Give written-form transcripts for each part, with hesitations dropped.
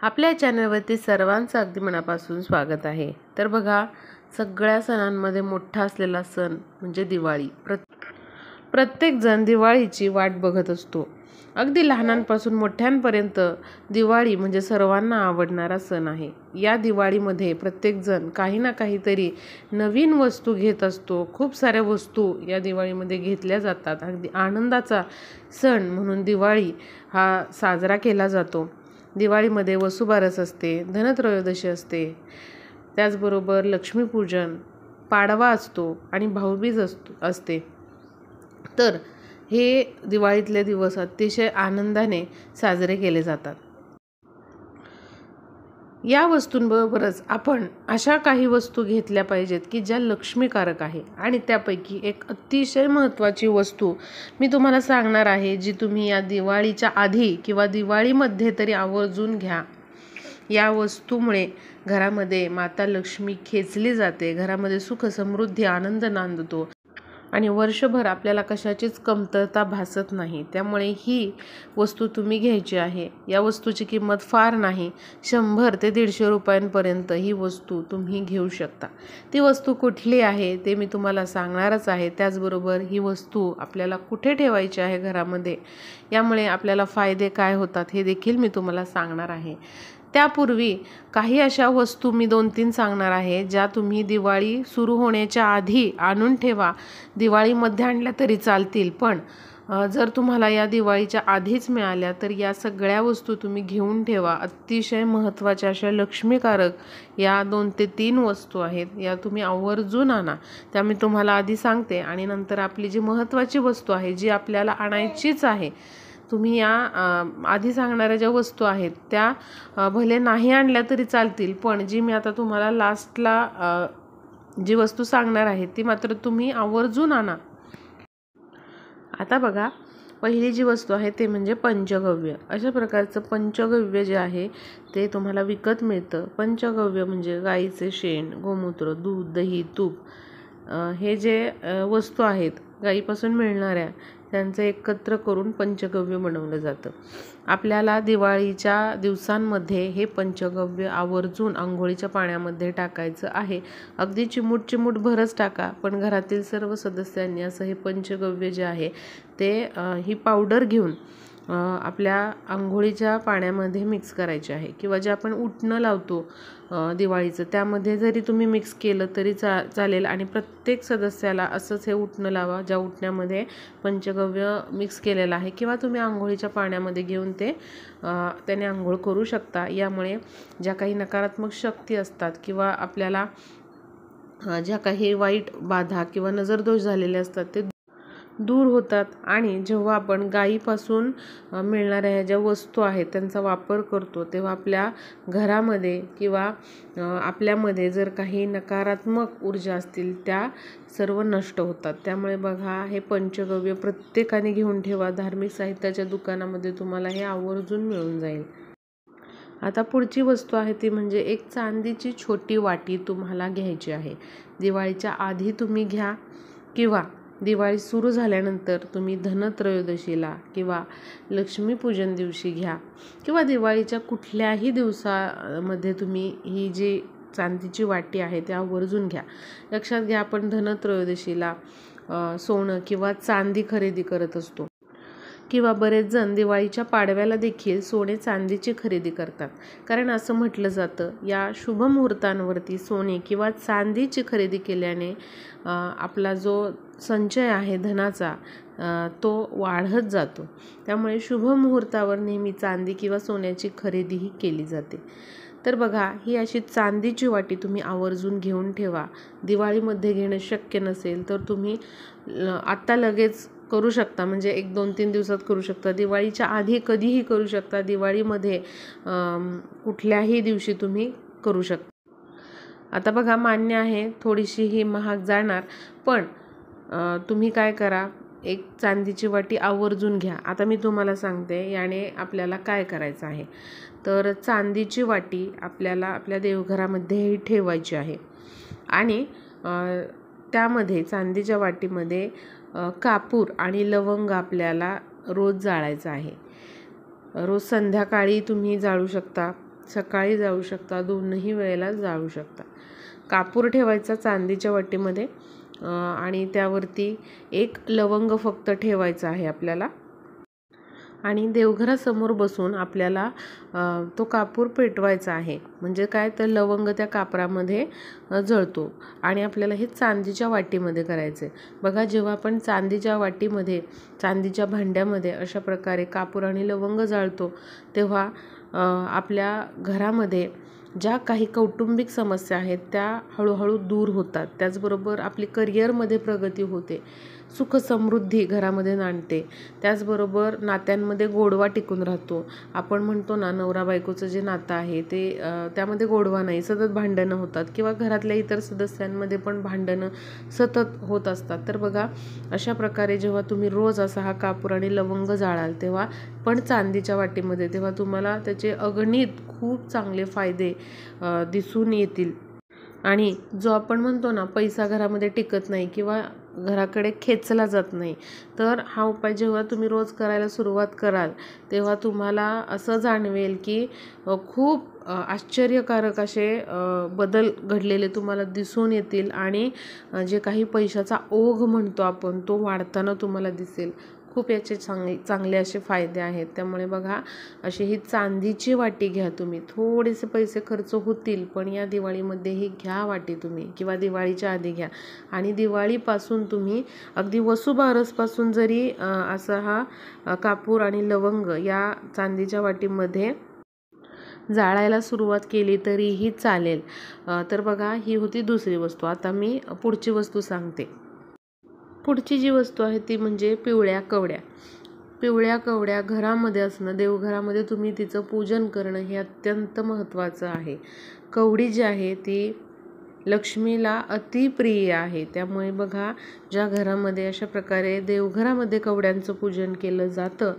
आपल्या चॅनलवरती सर्वांचं अगदी मनापासून स्वागत आहे। तर बघा, सगळ्या सणांमध्ये मोठा असलेला सण म्हणजे दिवाळी। प्रत्येक जण दिवाळीची वाट बघत असतो। अगदी लहानांपासून मोठ्यांपर्यंत दिवाळी म्हणजे सर्वांना आवडणारा सण आहे। या दिवाळीमध्ये प्रत्येक जण काही ना काहीतरी नवीन वस्तू घेत असतो। खूप साऱ्या वस्तू या दिवाळीमध्ये घेतल्या जातात। अगदी आनंदाचा सण म्हणून दिवाळी हा साजरा केला जातो। दिवाळीमध्ये वसुबारस असते, धनत्रयोदशी असते, त्याचबरोबर लक्ष्मीपूजन, पाडवा असतो आणि भाऊबीज असते। तर हे दिवाळीतले दिवस अतिशय आनंदाने साजरे केले जातात। या वस्तूंबरोबरच आपण अशा काही वस्तू घेतल्या पाहिजेत की ज्या लक्ष्मीकारक आहे, आणि त्यापैकी एक अतिशय महत्त्वाची वस्तू मी तुम्हाला सांगणार आहे, जी तुम्ही या दिवाळीच्या आधी किंवा दिवाळीमध्ये तरी आवर्जून घ्या। या वस्तूमुळे घरामध्ये माता लक्ष्मी खेचली जाते, घरामध्ये सुख समृद्धी आनंद नांदतो आणि वर्षभर आपल्याला कशाचीच कमतरता भासत नाही। त्यामुळे ही वस्तू तुम्ही घ्यायची आहे। या वस्तूची किंमत फार नाही, 100 ते 150 रुपयांपर्यंत ही वस्तू तुम्ही घेऊ शकता। ती वस्तू कुठली आहे ते मी तुम्हाला सांगणारच आहे। त्याचबरोबर ही वस्तू आपल्याला कुठे ठेवायची आहे घरामध्ये, यामुळे आपल्याला फायदे काय होतात हे देखील मी तुम्हाला सांगणार आहे। त्यापूर्वी काही अशा वस्तू मी 2-3 सांगणार आहे, ज्या तुम्ही दिवाळी सुरू होण्याच्या आधी आणून ठेवा। दिवाळीमध्ये आणल्या तरी चालतील, पण जर तुम्हाला या दिवाळीच्या आधीच मिळाल्या तर या सगळ्या वस्तू तुम्ही घेऊन ठेवा। अतिशय महत्त्वाच्या अशा लक्ष्मीकारक या 2 ते 3 वस्तू आहेत, या तुम्ही आवर्जून आणा। त्या मी तुम्हाला आधी सांगते आणि नंतर आपली जी महत्त्वाची वस्तू आहे, जी आपल्याला आणायचीच आहे, तुम्ही या आधी सांगणाऱ्या ज्या वस्तू आहेत त्या भले नाही आणल्या तरी चालतील, पण जी मी आता तुम्हाला लास्टला जी वस्तू सांगणार आहे ती मात्र तुम्ही आवर्जून आणा। आता बघा, पहिली जी वस्तू आहे ते म्हणजे पंचगव्य। अशा प्रकारचं पंचगव्य जे आहे ते तुम्हाला विकत मिळतं। पंचगव्य म्हणजे गाईचे शेण, गोमूत्र, दूध, दही, तूप हे जे वस्तू आहेत गाईपासून मिळणाऱ्या, त्यांचं एकत्र करून पंचगव्य बनवलं जातं। आपल्याला दिवाळीच्या दिवसांमध्ये हे पंचगव्य आवर्जून अंघोळीच्या पाण्यामध्ये टाकायचं आहे। अगदी चिमूट भरच टाका, पण घरातील सर्व सदस्यांनी असं हे पंचगव्य जे आहे ते ही पावडर घेऊन आपल्या अंघोळीच्या पाण्यामध्ये मिक्स करायचे आहे, किंवा जे आपण उटणं लावतो दिवाळीचं त्यामध्ये जरी तुम्ही मिक्स केलं तरी चालेल। आणि प्रत्येक सदस्याला असंच हे उटणं लावा, ज्या उटण्यामध्ये पंचगव्य मिक्स केलेलं आहे, किंवा तुम्ही अंघोळीच्या पाण्यामध्ये घेऊन त्याने अंघोळ करू शकता। यामुळे ज्या काही नकारात्मक शक्ती असतात किंवा आपल्याला ज्या काही वाईट बाधा किंवा नजरदोष झालेले असतात ते दूर होतात। आणि जेव्हा आपण गाईपासून मिळणाऱ्या ह्या ज्या वस्तू आहेत त्यांचा वापर करतो, तेव्हा आपल्या घरामध्ये किंवा आपल्यामध्ये जर काही नकारात्मक ऊर्जा असतील त्या सर्व नष्ट होतात। त्यामुळे बघा, हे पंचगव्य प्रत्येकाने घेऊन ठेवा। धार्मिक साहित्याच्या दुकानामध्ये तुम्हाला हे आवर्जून मिळून जाईल। आता पुढची वस्तू आहे ती म्हणजे एक चांदीची छोटी वाटी तुम्हाला घ्यायची आहे। दिवाळीच्या आधी तुम्ही घ्या, किंवा दिवाळी सुरू झाल्यानंतर तुम्ही धनत्रयोदशीला किंवा लक्ष्मीपूजन दिवशी घ्या, किंवा दिवाळीच्या कुठल्याही दिवसामध्ये तुम्ही ही जी चांदीची वाटी आहे त्या आवर्जून घ्या। लक्षात घ्या, आपण धनत्रयोदशीला सोनं किंवा चांदी खरेदी करत असतो, किंवा बरेच जण दिवाळीच्या पाडव्याला देखील सोने चांदीची खरेदी करतात। कारण असं म्हटलं जातं, या शुभ मुहूर्तांवरती सोने किंवा चांदीची खरेदी केल्याने आपला जो संचय आहे धनाचा तो वाढत जातो। त्यामुळे शुभ मुहूर्तावर नेहमी चांदी किंवा सोन्याची खरेदीही केली जाते। तर बघा, ही अशी चांदीची वाटी तुम्ही आवर्जून घेऊन ठेवा। दिवाळीमध्ये घेणं शक्य नसेल तर तुम्ही आत्ता लगेच करू शकता, म्हणजे 1-2-3 दिवसात करू शकता। दिवाळीच्या आधी कधीही करू शकता, दिवाळीमध्ये कुठल्याही दिवशी तुम्ही करू शकता। आता बघा, मान्य आहे थोडीशी ही महाग जाणार, पण तुम्ही काय करा, एक चांदीची वाटी आवर्जून घ्या। आता मी तुम्हाला सांगते याने आपल्याला काय करायचं आहे। तर चांदीची वाटी आपल्याला आपल्या देवघरामध्येही ठेवायची आहे, आणि त्यामध्ये चांदीच्या वाटीमध्ये कापूर आणि लवंग आपल्याला रोज जाळायचं आहे। रोज संध्याकाळी तुम्ही जाळू शकता, सकाळी जाळू शकता, दोनही वेळेला जाळू शकता. कापूर ठेवायचा चांदीच्या वाटीमध्ये आणि त्यावरती एक लवंग फक्त ठेवायचा आहे आपल्याला. आणि देवघरासमोर बसून आपल्याला तो कापूर पेटवायचा आहे. म्हणजे काय, तर लवंग त्या कापरामध्ये जळतो. आणि आपल्याला हे चांदीच्या वाटीमध्ये करायचं आहे. बघा, जेव्हा आपण चांदीच्या वाटीमध्ये, चांदीच्या भांड्यामध्ये अशा प्रकारे कापूर आणि लवंग जाळतो, तेव्हा आपल्या घरामध्ये ज्या काही कौटुंबिक समस्या आहेत त्या हळूहळू दूर होतात. त्याचबरोबर आपली करिअरमध्ये प्रगती होते, सुख समृद्धी घरामध्ये नांदते. त्याचबरोबर नात्यांमध्ये गोडवा टिकून राहतो. आपण म्हणतो ना, नवरा बायकोचं जे नातं आहे ते त्यामध्ये गोडवा नाही, सतत भांडणं होतात किंवा घरातल्या इतर सदस्यांमध्ये पण भांडणं सतत होत असतात. तर बघा, अशा प्रकारे जेव्हा तुम्ही रोज असा हा कापूर आणि लवंग जाळाल, तेव्हा पण चांदीच्या वाटीमध्ये, तेव्हा तुम्हाला त्याचे अगणित खूप चांगले फायदे दिसून येतील. आणि जो आपण म्हणतो ना, पैसा घरामध्ये टिकत नाही किंवा घराकडे खेचला जात नाही, तर हा उपाय जेव्हा तुम्ही रोज करायला सुरुवात कराल, तेव्हा तुम्हाला असं जाणवेल की खूप आश्चर्यकारक असे बदल घडलेले तुम्हाला दिसून येतील. आणि जे काही पैशाचा ओघ म्हणतो आपण, तो वाढताना तुम्हाला दिसेल. खूप याचे चांगले असे फायदे आहेत. त्यामुळे बघा, अशी ही चांदीची वाटी घ्या तुम्ही. थोडेसे पैसे खर्च होतील, पण या दिवाळीमध्ये ही घ्या वाटी तुम्ही, किंवा दिवाळीच्या आधी घ्या. आणि दिवाळीपासून तुम्ही अगदी वसुबारसपासून जरी असा हा कापूर आणि लवंग या चांदीच्या वाटीमध्ये जाळायला सुरुवात केली तरीही चालेल. तर बघा, ही होती दुसरी वस्तू. आता मी पुढची वस्तू सांगते. पुढची जी वस्तू आहे ती म्हणजे पिवळ्या कवड्या. पिवळ्या कवड्या घरामध्ये असणं, देवघरामध्ये तुम्ही तिचं पूजन करणं हे अत्यंत महत्त्वाचं आहे. कवडी जी आहे ती लक्ष्मीला अतिप्रिय आहे. त्यामुळे बघा, ज्या घरामध्ये अशा प्रकारे देवघरामध्ये कवड्यांचं पूजन केलं जातं,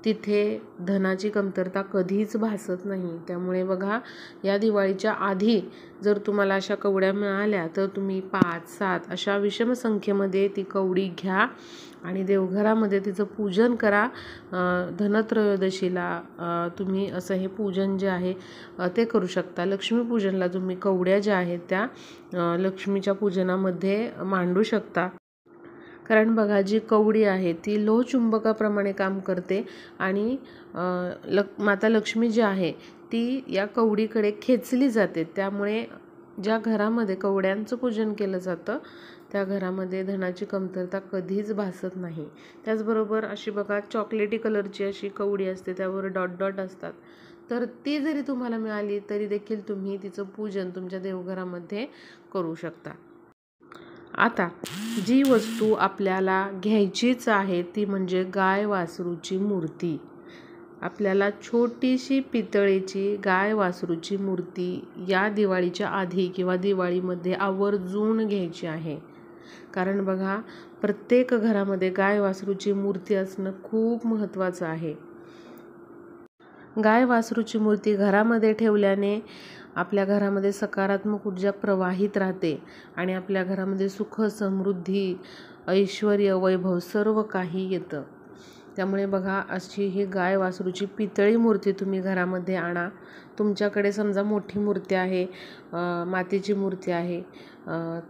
तिथे धनाची कमतरता कधीच भासत नाही. त्यामुळे बघा, या दिवाळीच्या आधी जर तुम्हाला अशा कवड्या मिळाल्या, तर तुम्ही 5, 7 अशा विषम संख्येमध्ये ती कवडी घ्या आणि देवघरामध्ये तिचं पूजन करा. धनत्रयोदशीला तुम्ही असं हे पूजन जे आहे ते करू शकता. लक्ष्मीपूजनला तुम्ही कवड्या ज्या आहेत त्या लक्ष्मीच्या पूजनामध्ये मांडू शकता. कारण बघा, जी कवडी आहे ती लोहचुंबकाप्रमाणे काम करते आणि माता लक्ष्मी जी आहे ती या कवडीकडे खेचली जाते. त्यामुळे ज्या घरामध्ये कवड्यांचं पूजन केलं जातं, त्या घरामध्ये धनाची कमतरता कधीच भासत नाही. त्याचबरोबर अशी बघा, चॉकलेटी कलरची अशी कवडी असते, त्यावर डॉट डॉट असतात. तर ती जरी तुम्हाला मिळाली तरी देखील तुम्ही तिचं पूजन तुमच्या देवघरामध्ये करू शकता. आता जी वस्तू आपल्याला घ्यायचीच आहे ती म्हणजे गाय वासरूची मूर्ती. आपल्याला छोटीशी पितळेची गाय वासरूची मूर्ती या दिवाळीच्या आधी किंवा दिवाळीमध्ये आवर्जून घ्यायची आहे. कारण बघा, प्रत्येक घरामध्ये गाय वासरूची मूर्ती असणं खूप महत्त्वाचं आहे. गाय वासरूची मूर्ती घरामध्ये ठेवल्याने आपल्या घरामध्ये सकारात्मक ऊर्जा प्रवाहित राहते आणि आपल्या घरामध्ये सुख, समृद्धी, ऐश्वर्य, वैभव सर्व काही येतं. त्यामुळे बघा, अशी ही गाय वासरूची पितळी मूर्ती तुम्ही घरामध्ये आणा. तुमच्याकडे समजा मोठी मूर्ती आहे, मातीची मूर्ती आहे,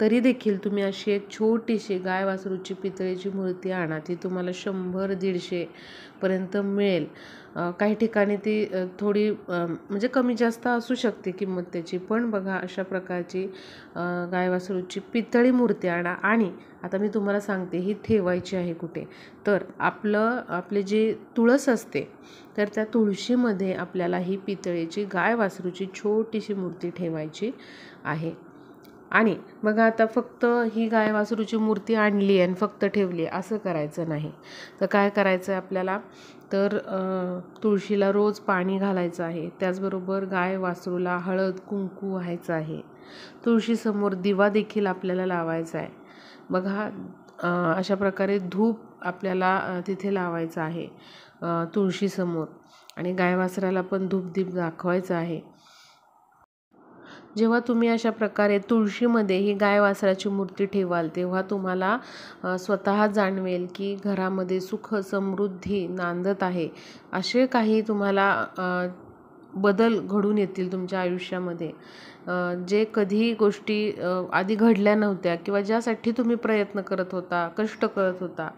तरी देखील तुम्ही अशी एक छोटीशी गाय वासरूची पितळेची मूर्ती आणा. ती तुम्हाला 100-150 पर्यंत मिळेल. काही ठिकाणी ती थोडी म्हणजे कमी जास्त असू शकते किंमत त्याची, पण बघा, अशा प्रकारची गाय वासरूची पितळी मूर्ती आणा. आणि आता मी तुम्हाला सांगते ही ठेवायची आहे कुठे, तर आपले जे तुळस असते, तर त्या तुळशीमध्ये आपल्याला ही पितळेची गाय वासरूची छोटीशी मूर्ती ठेवायची आहे. आणि बघा, आता फक्त ही गाय वासरूची मूर्ती आणली आणि फक्त ठेवली असं करायचं नाही. तर काय करायचं आहे आपल्याला, तर तुळशीला रोज पाणी घालायचं आहे. त्याचबरोबर गाय वासरूला हळद कुंकू व्हायचं आहे. तुळशीसमोर दिवा देखील आपल्याला लावायचा आहे. बघा, अशा प्रकारे धूप आपल्याला तिथे लावायचा आहे तुळशीसमोर, आणि गाय वासराला पण धूप दीप दाखवायचा आहे. जेव्हा तुम्ही अशा प्रकारे तुळशीमध्ये ही गाय वासराची मूर्ती ठेवाल, तेव्हा तुम्हाला स्वतः जाणवेल की घरामध्ये सुख समृद्धी नांदत आहे. असे काही तुम्हाला बदल घडून येतील तुमच्या आयुष्यामध्ये. जे कधी गोष्टी आधी घडल्या नव्हत्या किंवा ज्यासाठी तुम्ही प्रयत्न करत होता, कष्ट करत होता,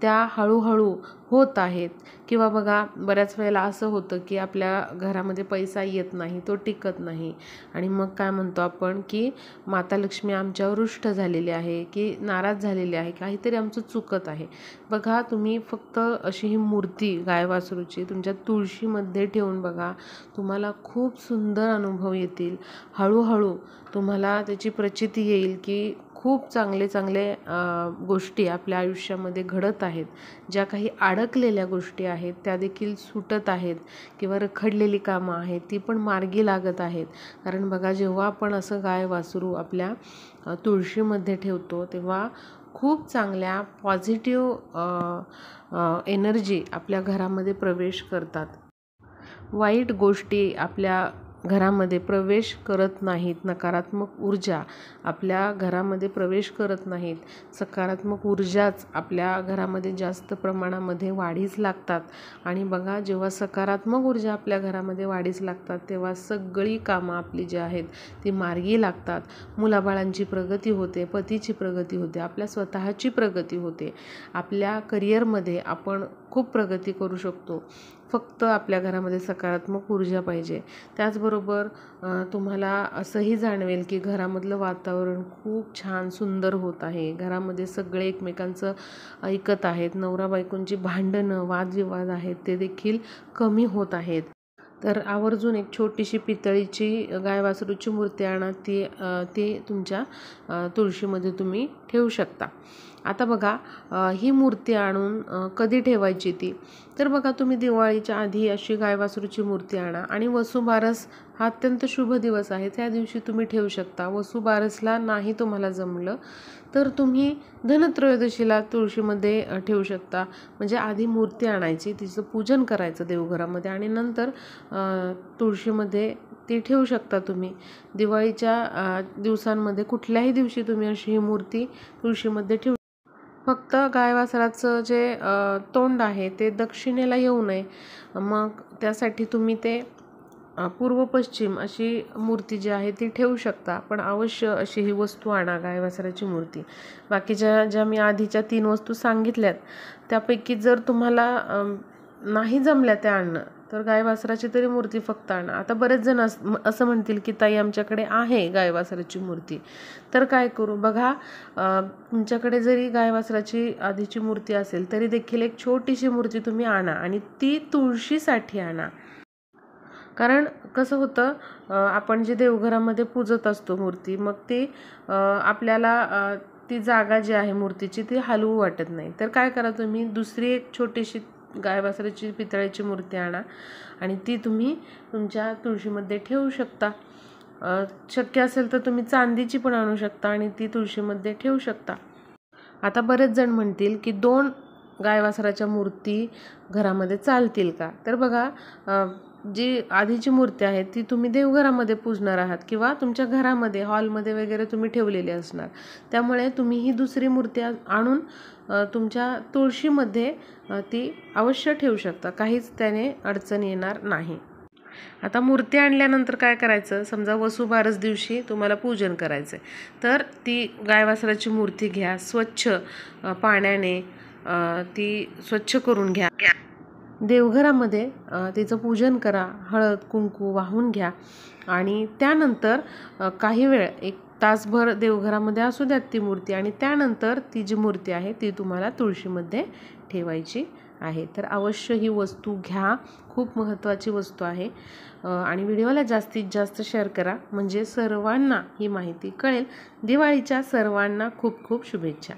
त्या हळूहळू होत आहेत. किंवा बघा, बऱ्याच वेळेला असं होतं की आपल्या घरामध्ये पैसा येत नाही, तो टिकत नाही, आणि मग काय म्हणतो आपण की माता लक्ष्मी आमच्यावर रुष्ट झालेली आहे, की नाराज झालेली आहे, काहीतरी आमचं चुकत आहे. बघा, तुम्ही फक्त अशी ही मूर्ती गाय वासरूची तुमच्या तुळशीमध्ये ठेवून बघा, तुम्हाला खूप सुंदर अनुभव येतील. हळूहळू तुम्हाला त्याची प्रचिती येईल की खूप चांगले चांगले गोष्टी आपल्या आयुष्यामध्ये घडत आहेत. ज्या काही अडकलेल्या गोष्टी आहेत त्या देखील सुटत आहेत, किंवा रखडलेली कामं आहेत ती पण मार्गी लागत आहेत. कारण बघा, जेव्हा आपण असं गाय वासरू आपल्या तुळशीमध्ये ठेवतो तेव्हा खूप चांगल्या पॉझिटिव्ह एनर्जी आपल्या घरामध्ये प्रवेश करतात. वाईट गोष्टी आपल्या घरामध्ये प्रवेश करत नाहीत, नकारात्मक ऊर्जा आपल्या घरामध्ये प्रवेश करत नाहीत. सकारात्मक ऊर्जाच आपल्या घरामध्ये जास्त प्रमाणामध्ये वाढीस लागतात. आणि बघा, जेव्हा सकारात्मक ऊर्जा आपल्या घरामध्ये वाढीस लागतात तेव्हा सगळी कामं आपली जी आहेत ती मार्गी लागतात. मुलाबाळांची प्रगती होते, पतीची प्रगती होते, आपल्या स्वतःची प्रगती होते. आपल्या करिअरमध्ये आपण खूप प्रगती करू शकतो. फक्त आपल्या घरामध्ये सकारात्मक ऊर्जा पाहिजे. त्याचबरोबर तुम्हाला असंही जाणवेल की घरामधलं वातावरण खूप छान सुंदर होत आहे. घरामध्ये सगळे एकमेकांचं ऐकत आहेत. नवरा बायकोंची भांडणं, वादविवाद आहेत ते देखील कमी होत आहेत. तर आवर्जून एक छोटीशी पितळीची गाय वासरूची मूर्ती आणा, ती तुमच्या तुळशीमध्ये तुम्ही ठेवू शकता. आता बघा, ही मूर्ती आणून कधी ठेवायची ती, तर बघा, तुम्ही दिवाळीच्या आधी अशी गाय वासरूची मूर्ती आणा, आणि वसुबारस हा अत्यंत शुभ दिवस आहे, त्या दिवशी तुम्ही ठेवू शकता. वसुबारसला नाही तुम्हाला जमलं तर तुम्ही धनत्रयोदशीला तुळशीमध्ये ठेवू शकता. म्हणजे आधी मूर्ती आणायची, तिचं पूजन करायचं देवघरामध्ये, आणि नंतर तुळशीमध्ये ती ठेवू शकता तुम्ही. दिवाळीच्या दिवसांमध्ये कुठल्याही दिवशी तुम्ही अशी ही मूर्ती तुळशीमध्ये ठेवू. फक्त गाय वासराचं जे तोंड आहे ते दक्षिणेला येऊ नये. मग त्यासाठी तुम्ही ते पूर्व पश्चिम अशी मूर्ती जी आहे ती ठेवू शकता. पण अवश्य अशी ही वस्तू आणा, गाय वासराची मूर्ती. बाकीच्या ज्या मी आधीच्या 3 वस्तू सांगितल्यात त्यापैकी जर तुम्हाला नाही जमल्या त्या आणणं, तर गाय वासराची तरी मूर्ती फक्त आणा. आता बरेच जण असं म्हणतील की ताई, आमच्याकडे आहे गाय वासराची मूर्ती, तर काय करू? बघा, तुमच्याकडे जरी गाय वासराची आधीची मूर्ती असेल तरी देखील एक छोटीशी मूर्ती तुम्ही आणा, आणि ती तुळशीसाठी आणा. कारण कसं होतं, आपण जे देवघरामध्ये पूजत असतो मूर्ती, मग ती आपल्याला ती जागा जी आहे मूर्तीची ती हलवू वाटत नाही. तर काय करा, तुम्ही दुसरी एक छोटीशी गाय वासराची पितळेची मूर्ती आणा, आणि ती तुम्ही तुमच्या तुळशीमध्ये ठेवू शकता. शक्य असेल तर तुम्ही चांदीची पण आणू शकता आणि ती तुळशीमध्ये ठेवू शकता. आता बरेच जण म्हणतील की 2 गाय वासराच्या मूर्ती घरामध्ये चालतील का? तर बघा, जी आधीची मूर्ती आहे ती तुम्ही देवघरामध्ये पूजणार आहात, किंवा तुमच्या घरामध्ये हॉलमध्ये वगैरे तुम्ही ठेवलेली असणार. त्यामुळे तुम्ही ही दुसरी मूर्ती आणून तुमच्या तुळशीमध्ये ती अवश्य ठेवू शकता. काहीच त्याने अडचण येणार नाही. आता मूर्ती आणल्यानंतर काय करायचं, समजा वसुबारस दिवशी तुम्हाला पूजन करायचं आहे, तर ती गाय वासराची मूर्ती घ्या, स्वच्छ पाण्याने ती स्वच्छ करून घ्या. देवघरामध्ये तिचं पूजन करा, हळद कुंकू वाहून घ्या, आणि त्यानंतर काही वेळ, 1 तासभर देवघरामध्ये असू द्यात ती मूर्ती, आणि त्यानंतर ती जी मूर्ती आहे ती तुम्हाला तुळशीमध्ये ठेवायची आहे. तर अवश्य ही वस्तू घ्या, खूप महत्त्वाची वस्तू आहे. आणि व्हिडिओला जास्तीत जास्त शेअर करा, म्हणजे सर्वांना ही माहिती कळेल. दिवाळीच्या सर्वांना खूप खूप शुभेच्छा.